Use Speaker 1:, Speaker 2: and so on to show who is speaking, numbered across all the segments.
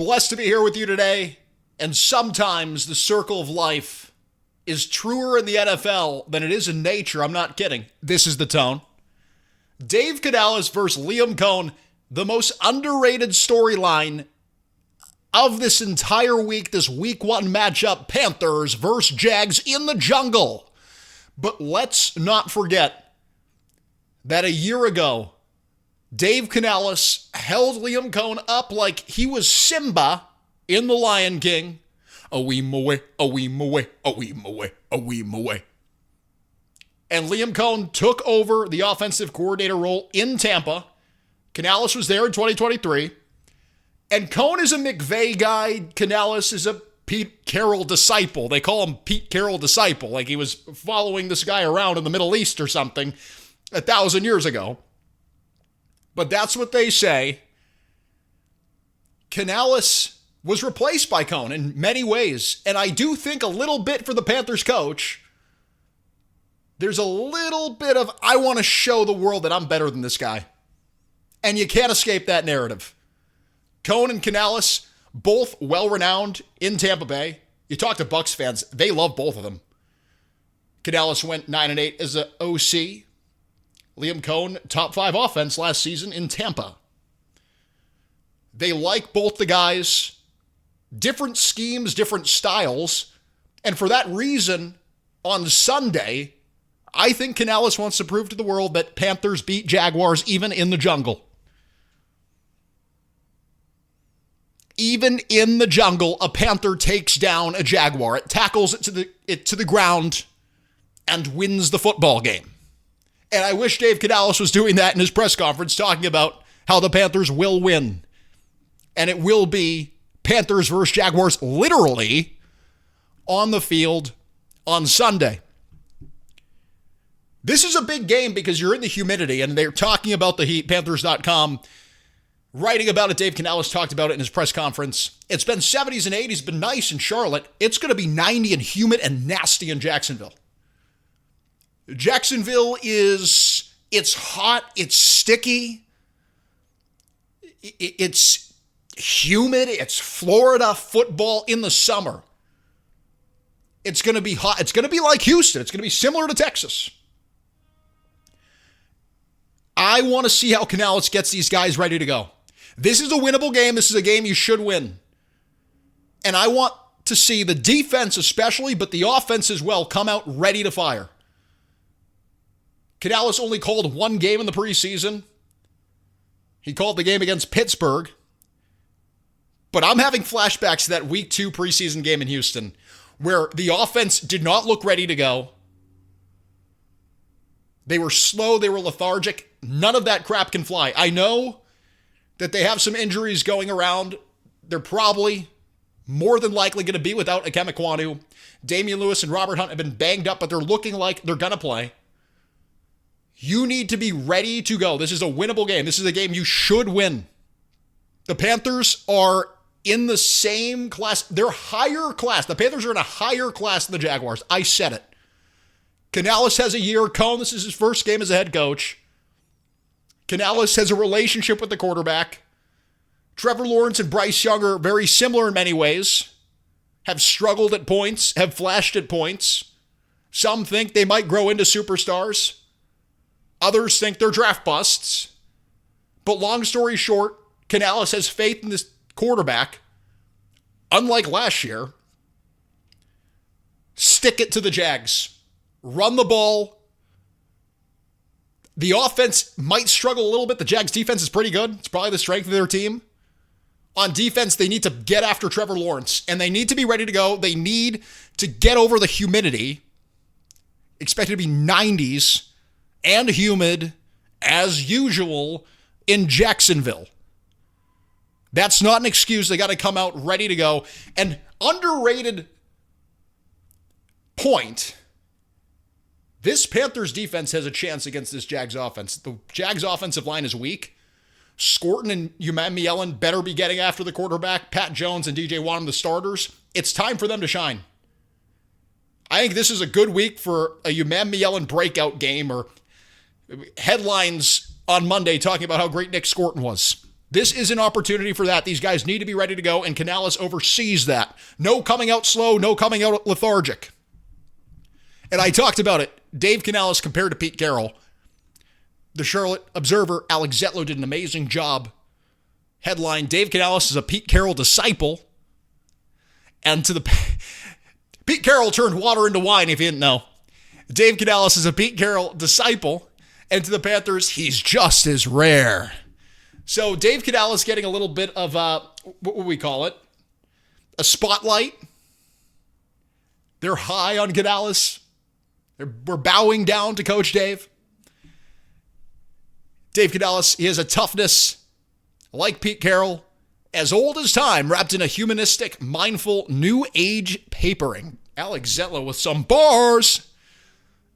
Speaker 1: blessed to be here with you today. And sometimes the circle of life is truer in the NFL than it is in nature. I'm not kidding. This is the tone. Dave Canales versus Liam Coen, the most underrated storyline of this entire week, this week one matchup, Panthers versus Jags in the jungle. But let's not forget that a year ago, Dave Canales held Liam Coen up like he was Simba in The Lion King. A wee moe, a wee moe, a wee moe, a wee moe. And Liam Coen took over the offensive coordinator role in Tampa. Canales was there in 2023. And Coen is a McVay guy. Canales is a Pete Carroll disciple. They call him Pete Carroll disciple, like he was following this guy around in the Middle East or something 1,000 years ago. But that's what they say. Canales was replaced by Coen in many ways. And I do think a little bit for the Panthers coach, there's a little bit of, I want to show the world that I'm better than this guy. And you can't escape that narrative. Coen and Canales, both well-renowned in Tampa Bay. You talk to Bucs fans, they love both of them. Canales went 9-8 as an OC. Liam Coen, top 5 offense last season in Tampa. They like both the guys. Different schemes, different styles. And for that reason, on Sunday, I think Canales wants to prove to the world that Panthers beat Jaguars even in the jungle. Even in the jungle, a Panther takes down a Jaguar. It tackles it to the ground and wins the football game. And I wish Dave Canales was doing that in his press conference, talking about how the Panthers will win. And it will be Panthers versus Jaguars literally on the field on Sunday. This is a big game because you're in the humidity, and they're talking about the heat. Panthers.com writing about it. Dave Canales talked about it in his press conference. It's been 70s and 80s, been nice in Charlotte. It's going to be 90 and humid and nasty in Jacksonville. Jacksonville it's hot, it's sticky, it's humid, it's Florida football in the summer. It's going to be hot. It's going to be like Houston. It's going to be similar to Texas. I want to see how Canales gets these guys ready to go. This is a winnable game. This is a game you should win. And I want to see the defense especially, but the offense as well, come out ready to fire. Canales only called one game in the preseason. He called the game against Pittsburgh. But I'm having flashbacks to that week 2 preseason game in Houston where the offense did not look ready to go. They were slow. They were lethargic. None of that crap can fly. I know that they have some injuries going around. They're probably more than likely going to be without Ikem Ekwonu. Damian Lewis and Robert Hunt have been banged up, but they're looking like they're going to play. You need to be ready to go. This is a winnable game. This is a game you should win. The Panthers are in the same class. They're higher class. The Panthers are in a higher class than the Jaguars. I said it. Canales has a year. Coen, this is his first game as a head coach. Canales has a relationship with the quarterback. Trevor Lawrence and Bryce Young are very similar in many ways. Have struggled at points, have flashed at points. Some think they might grow into superstars. Others think they're draft busts. But long story short, Canales has faith in this quarterback. Unlike last year, stick it to the Jags. Run the ball. The offense might struggle a little bit. The Jags defense is pretty good. It's probably the strength of their team. On defense, they need to get after Trevor Lawrence, and they need to be ready to go. They need to get over the humidity. Expected to be 90s and humid as usual in Jacksonville. That's not an excuse. They got to come out ready to go. And underrated point, this Panthers defense has a chance against this Jags offense. The Jags offensive line is weak. Scorton and Umamielen better be getting after the quarterback. Pat Jones and DJ Wonnum, the starters. It's time for them to shine. I think this is a good week for a Umamielen breakout game or headlines on Monday talking about how great Nick Scorton was. This is an opportunity for that. These guys need to be ready to go, and Canales oversees that. No coming out slow, no coming out lethargic. And I talked about it. Dave Canales compared to Pete Carroll. The Charlotte Observer, Alex Zetlow, did an amazing job. Headline, Dave Canales is a Pete Carroll disciple. And to the... Pete Carroll turned water into wine, if you didn't know. Dave Canales is a Pete Carroll disciple. And to the Panthers, he's just as rare. So Dave Canales getting a little bit of what would we call it? A spotlight. They're high on Canales. We're bowing down to Coach Dave. Dave Canales, he has a toughness like Pete Carroll, as old as time, wrapped in a humanistic, mindful, new age papering. Alex Zetlow with some bars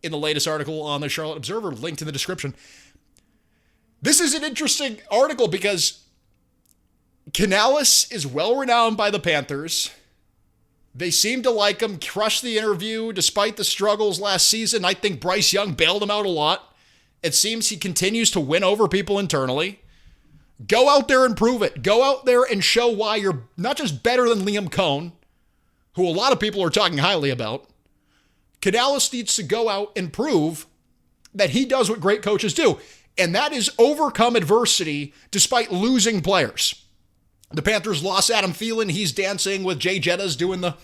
Speaker 1: in the latest article on the Charlotte Observer, linked in the description. This is an interesting article because Canales is well renowned by the Panthers. They seem to like him, crushed the interview despite the struggles last season. I think Bryce Young bailed him out a lot. It seems he continues to win over people internally. Go out there and prove it. Go out there and show why you're not just better than Liam Coen, who a lot of people are talking highly about. Canales needs to go out and prove that he does what great coaches do, and that is overcome adversity despite losing players. The Panthers lost Adam Thielen. He's dancing with Jay Jettas doing the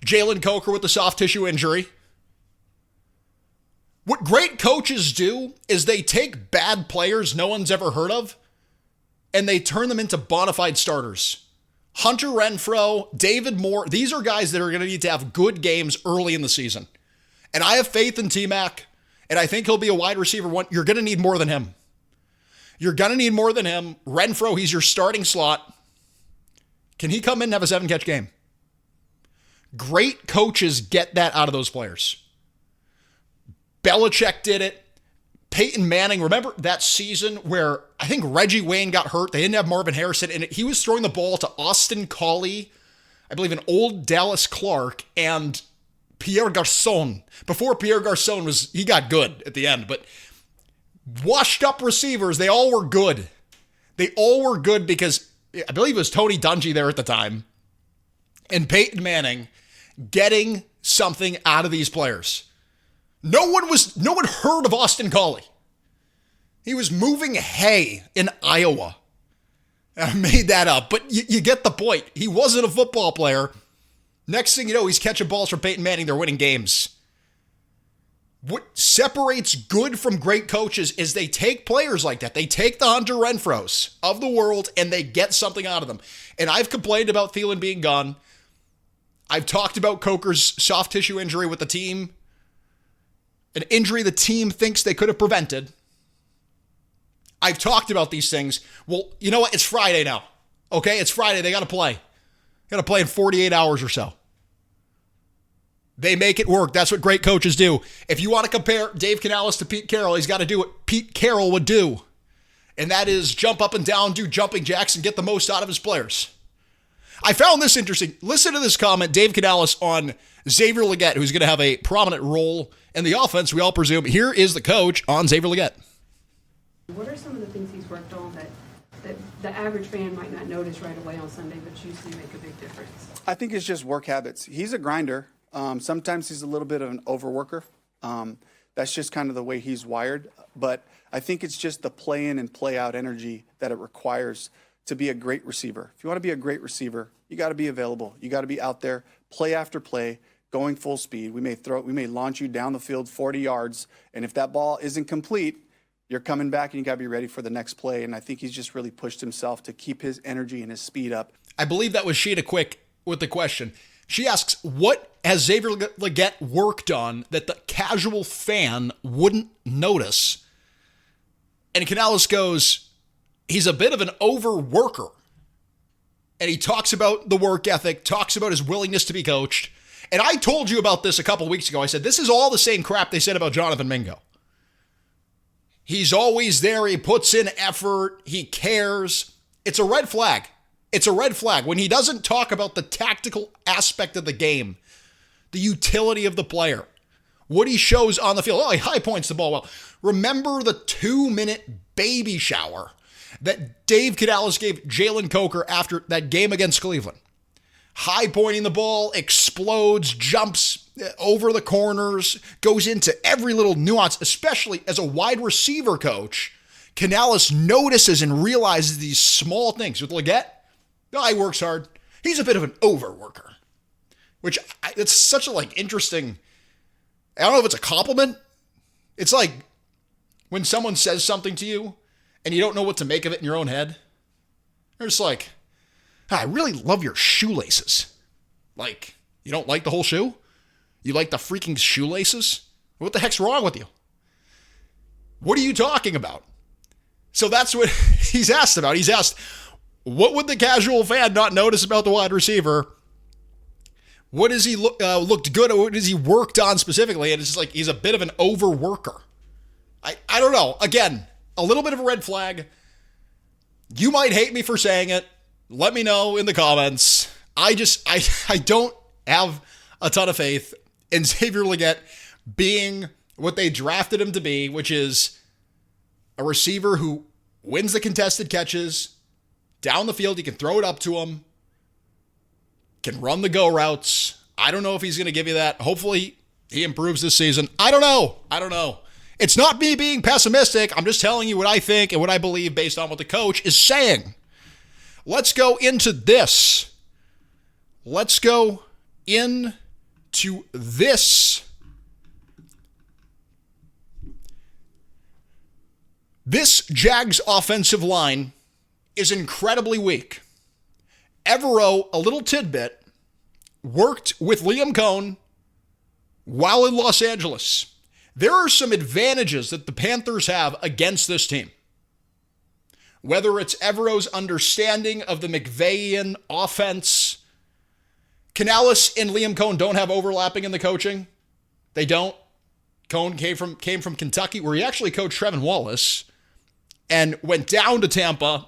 Speaker 1: Jalen Coker with the soft tissue injury. What great coaches do is they take bad players no one's ever heard of and they turn them into bona fide starters. Hunter Renfrow, David Moore, these are guys that are going to need to have good games early in the season. And I have faith in T-Mac, and I think he'll be a wide receiver one. You're going to need more than him. You're going to need more than him. Renfrow, he's your starting slot. Can he come in and have a 7-catch game? Great coaches get that out of those players. Belichick did it. Peyton Manning, remember that season where I think Reggie Wayne got hurt? They didn't have Marvin Harrison, and he was throwing the ball to Austin Collie, I believe an old Dallas Clark, and Pierre Garçon. Before Pierre Garçon he got good at the end, but washed up receivers, they all were good. They all were good because I believe it was Tony Dungy there at the time, and Peyton Manning getting something out of these players. No one heard of Austin Collie. He was moving hay in Iowa. I made that up, but you get the point. He wasn't a football player. Next thing you know, he's catching balls from Peyton Manning. They're winning games. What separates good from great coaches is they take players like that. They take the Hunter Renfrows of the world and they get something out of them. And I've complained about Thielen being gone. I've talked about Coker's soft tissue injury with the team. An injury the team thinks they could have prevented. I've talked about these things. Well, you know what? It's Friday now. Okay? It's Friday. They got to play. Got to play in 48 hours or so. They make it work. That's what great coaches do. If you want to compare Dave Canales to Pete Carroll, he's got to do what Pete Carroll would do. And that is jump up and down, do jumping jacks, and get the most out of his players. I found this interesting. Listen to this comment, Dave Canales on Xavier Legette, who's going to have a prominent role in the offense, we all presume. Here is the coach on Xavier Legette.
Speaker 2: What are some of the things he's worked on that the average fan might not notice right away on Sunday, but usually make a big difference?
Speaker 3: I think it's just work habits. He's a grinder. Sometimes he's a little bit of an overworker. That's just kind of the way he's wired. But I think it's just the play in and play out energy that it requires to be a great receiver. If you want to be a great receiver, you got to be available. You got to be out there, play after play, going full speed. We may launch you down the field 40 yards, and if that ball isn't complete, you're coming back and you got to be ready for the next play. And I think he's just really pushed himself to keep his energy and his speed up.
Speaker 1: I believe that was Sheeta Quick with the question. She asks, what has Xavier Legette worked on that the casual fan wouldn't notice? And Canales goes, he's a bit of an overworker. And he talks about the work ethic, talks about his willingness to be coached. And I told you about this a couple weeks ago. I said, this is all the same crap they said about Jonathan Mingo. He's always there. He puts in effort. He cares. It's a red flag. It's a red flag when he doesn't talk about the tactical aspect of the game, the utility of the player, what he shows on the field. Oh, he high points the ball well. Remember the 2-minute baby shower that Dave Canales gave Jalen Coker after that game against Cleveland. High pointing the ball, explodes, jumps over the corners, goes into every little nuance, especially as a wide receiver coach. Canales notices and realizes these small things. With Legette, he works hard. He's a bit of an overworker, which it's such a interesting, I don't know if it's a compliment. It's like when someone says something to you and you don't know what to make of it in your own head. They're just like, I really love your shoelaces. Like, you don't like the whole shoe? You like the freaking shoelaces? What the heck's wrong with you? What are you talking about? So that's what he's asked about. He's asked, what would the casual fan not notice about the wide receiver? What has he looked good at? What has he worked on specifically? And it's just he's a bit of an overworker. I don't know. Again, a little bit of a red flag. You might hate me for saying it. Let me know in the comments. I don't have a ton of faith in Xavier Legette being what they drafted him to be, which is a receiver who wins the contested catches down the field. You can throw it up to him, can run the go routes. I don't know if he's going to give you that. Hopefully he improves this season. I don't know. It's not me being pessimistic. I'm just telling you what I think and what I believe based on what the coach is saying. Let's go into this. This Jags offensive line is incredibly weak. Evero, a little tidbit, worked with Liam Coen while in Los Angeles. There are some advantages that the Panthers have against this team. Whether it's Evero's understanding of the McVayian offense. Canales and Liam Coen don't have overlapping in the coaching. They don't. Coen came from Kentucky, where he actually coached Trevor Lawrence and went down to Tampa,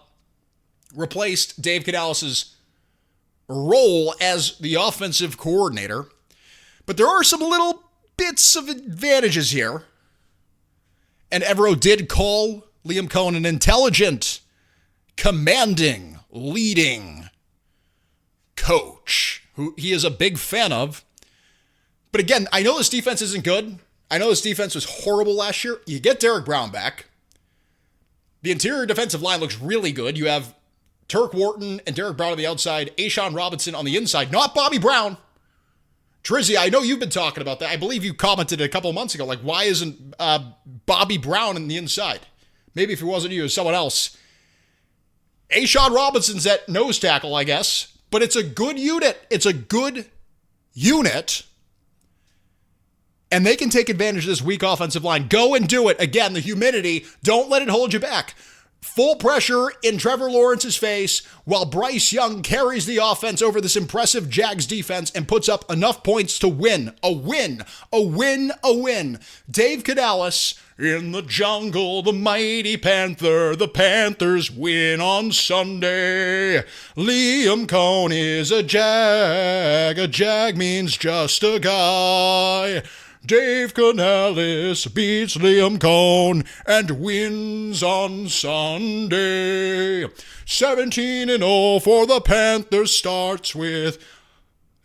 Speaker 1: replaced Dave Canales' role as the offensive coordinator. But there are some little bits of advantages here. And Evero did call Liam Coen an intelligent, commanding, leading coach, who he is a big fan of. But again, I know this defense isn't good. I know this defense was horrible last year. You get Derek Brown back. The interior defensive line looks really good. You have Turk Wharton and Derek Brown on the outside, A'Shawn Robinson on the inside, not Bobby Brown. Trizzy, I know you've been talking about that. I believe you commented a couple of months ago, why isn't Bobby Brown on the inside? Maybe if it wasn't you, it was someone else. A'Shawn Robinson's at nose tackle, I guess. But it's a good unit. And they can take advantage of this weak offensive line. Go and do it. Again, the humidity, don't let it hold you back. Full pressure in Trevor Lawrence's face while Bryce Young carries the offense over this impressive Jags defense and puts up enough points to win. A win. Dave Canales, in the jungle, the mighty Panther. The Panthers win on Sunday. Liam Coen is a Jag. A Jag means just a guy. Dave Canales beats Liam Coen and wins on Sunday. 17-0 for the Panthers starts with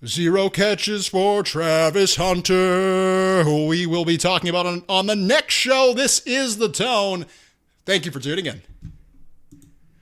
Speaker 1: 0 catches for Travis Hunter, who we will be talking about on the next show. This is The Tone. Thank you for tuning in.